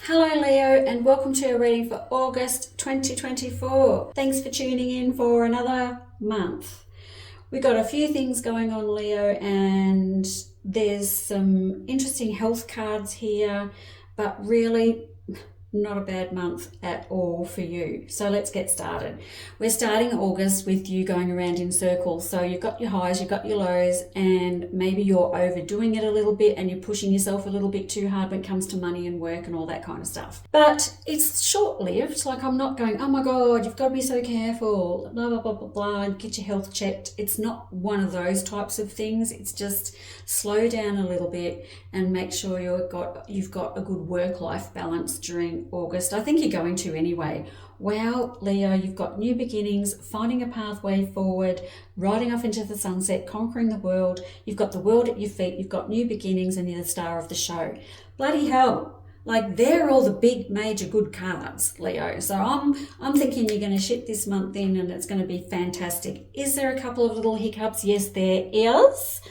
Hello Leo, and welcome to your reading for August 2024. Thanks for tuning in for another month. We've got a few things going on, Leo, and there's some interesting health cards here, but really not a bad month at all for you. So let's get started. We're starting August with you going around in circles. So you've got your highs, you've got your lows, and maybe you're overdoing it a little bit and you're pushing yourself a little bit too hard when it comes to money and work and all that kind of stuff. But it's short-lived. Like, I'm not going, oh my God, you've got to be so careful, blah, blah, blah, blah, blah, and get your health checked. It's not one of those types of things. It's just slow down a little bit and make sure you've got a good work-life balance during August. I think you're going to anyway. Wow, Leo, you've got new beginnings, finding a pathway forward, riding off into the sunset, conquering the world. You've got the world at your feet, you've got new beginnings, and you're the star of the show. Bloody hell. Like, they're all the big major good cards, Leo. So I'm thinking you're going to ship this month in and it's going to be fantastic. Is there a couple of little hiccups? Yes, there is.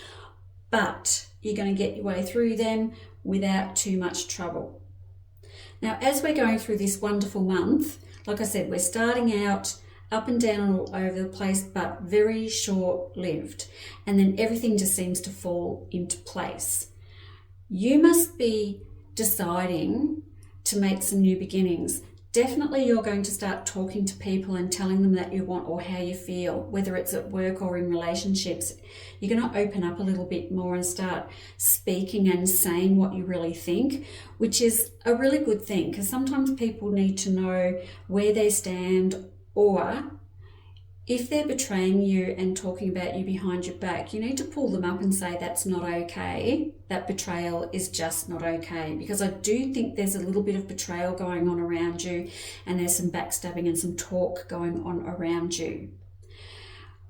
But you're going to get your way through them without too much trouble. Now, as we're going through this wonderful month, like I said, we're starting out up and down all over the place, but very short-lived. And then everything just seems to fall into place. You must be deciding to make some new beginnings. Definitely you're going to start talking to people and telling them that you want or how you feel, whether it's at work or in relationships. You're going to open up a little bit more and start speaking and saying what you really think, which is a really good thing, because sometimes people need to know where they stand, or if they're betraying you and talking about you behind your back, you need to pull them up and say that's not okay. That betrayal is just not okay, because I do think there's a little bit of betrayal going on around you, and there's some backstabbing and some talk going on around you.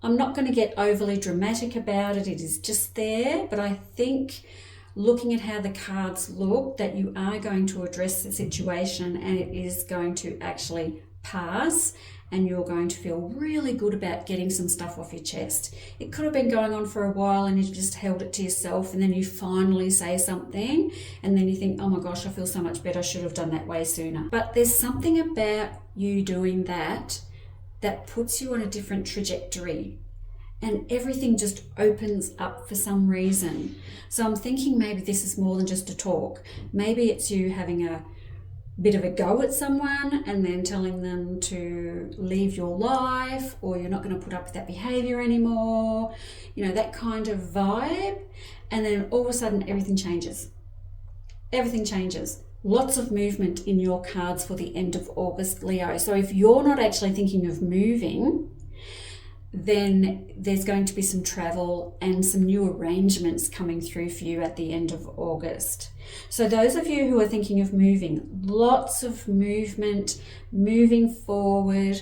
I'm not going to get overly dramatic about it. It is just there, but I think looking at how the cards look, that you are going to address the situation and it is going to actually pass, and you're going to feel really good about getting some stuff off your chest. It could have been going on for a while and you've just held it to yourself, and then you finally say something and then you think, oh my gosh, I feel so much better, I should have done that way sooner. But there's something about you doing that puts you on a different trajectory, and everything just opens up for some reason. So I'm thinking maybe this is more than just a talk. Maybe it's you having a bit of a go at someone and then telling them to leave your life, or you're not going to put up with that behavior anymore, that kind of vibe. And then all of a sudden everything changes. Lots of movement in your cards for the end of August, Leo. So if you're not actually thinking of moving, then there's going to be some travel and some new arrangements coming through for you at the end of August. So those of you who are thinking of moving, lots of movement, moving forward,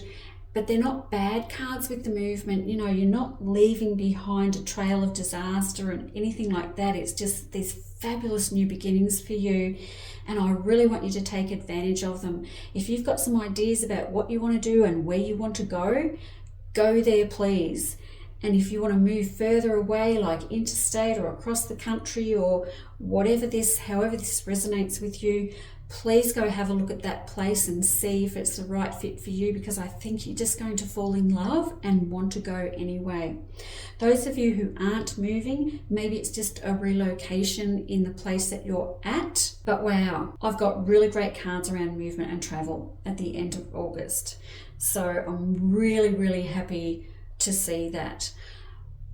but they're not bad cards with the movement. You're not leaving behind a trail of disaster and anything like that. It's just these fabulous new beginnings for you, and I really want you to take advantage of them. If you've got some ideas about what you want to do and where you want to go there, please. And if you want to move further away, like interstate or across the country or however this resonates with you, please go have a look at that place and see if it's the right fit for you, because I think you're just going to fall in love and want to go anyway. Those of you who aren't moving, maybe it's just a relocation in the place that you're at. But wow, I've got really great cards around movement and travel at the end of August. So I'm really, really happy to see that.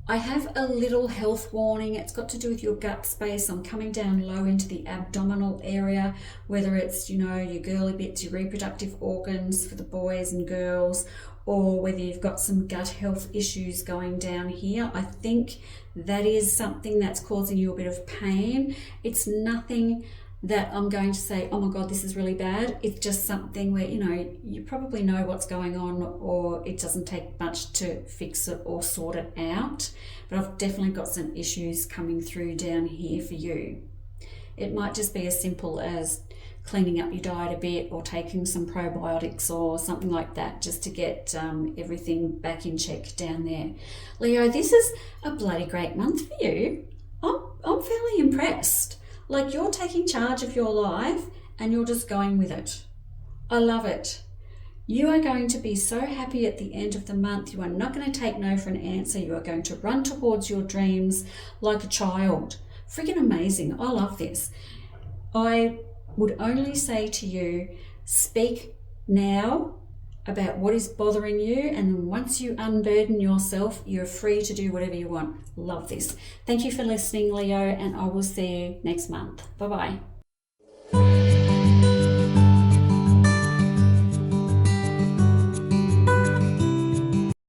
I have a little health warning. It's got to do with your gut space. I'm coming down low into the abdominal area, whether it's, your girly bits, your reproductive organs for the boys and girls, or whether you've got some gut health issues going down here. I think that is something that's causing you a bit of pain. It's nothing that I'm going to say, oh my God, this is really bad. It's just something where, you probably know what's going on, or it doesn't take much to fix it or sort it out. But I've definitely got some issues coming through down here for you. It might just be as simple as cleaning up your diet a bit, or taking some probiotics or something like that, just to get everything back in check down there. Leo, this is a bloody great month for you. I'm fairly impressed. Like, you're taking charge of your life and you're just going with it. I love it. You are going to be so happy at the end of the month. You are not going to take no for an answer. You are going to run towards your dreams like a child. Freaking amazing. I love this. I would only say to you, speak now about what is bothering you, and then once you unburden yourself, you're free to do whatever you want. Love this. Thank you for listening, Leo, and I will see you next month. Bye-bye.